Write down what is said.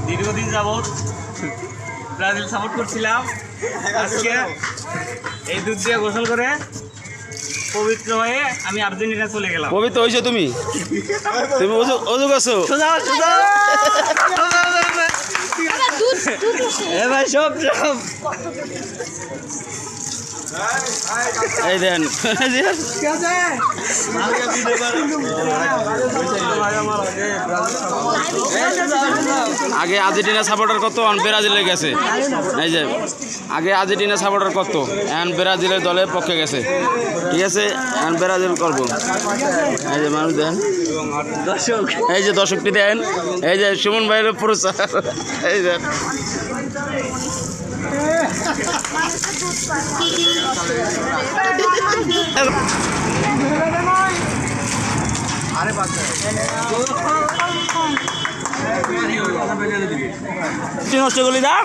দীর্ঘদিন যাবৎ Brazil support করছিলাম। আজকে এই দুধ দিয়ে গোসল করে পবিত্র হয়ে আমি আর্জেন্টিনা চলে গেলাম। পবিত্র হয়েছো তুমি? তুমি অজু করছো? ভাই সব এই দেন আগে আর্জেন্টিনা সাপোর্টার কত, এখন ব্রাজিলে গেছে। এই যে আগে আর্জেন্টিনা সাপোর্টার কত, এখন ব্রাজিলের দলের পক্ষে গেছে। ঠিক আছে, এখন ব্রাজিল করবো। এই যে মানুষ দেন, দর্শক, এই যে দর্শকটি দেন, এই যে সুমন ভাইয়ের পুরস্কার। এই দেন নষ্ট করলি না।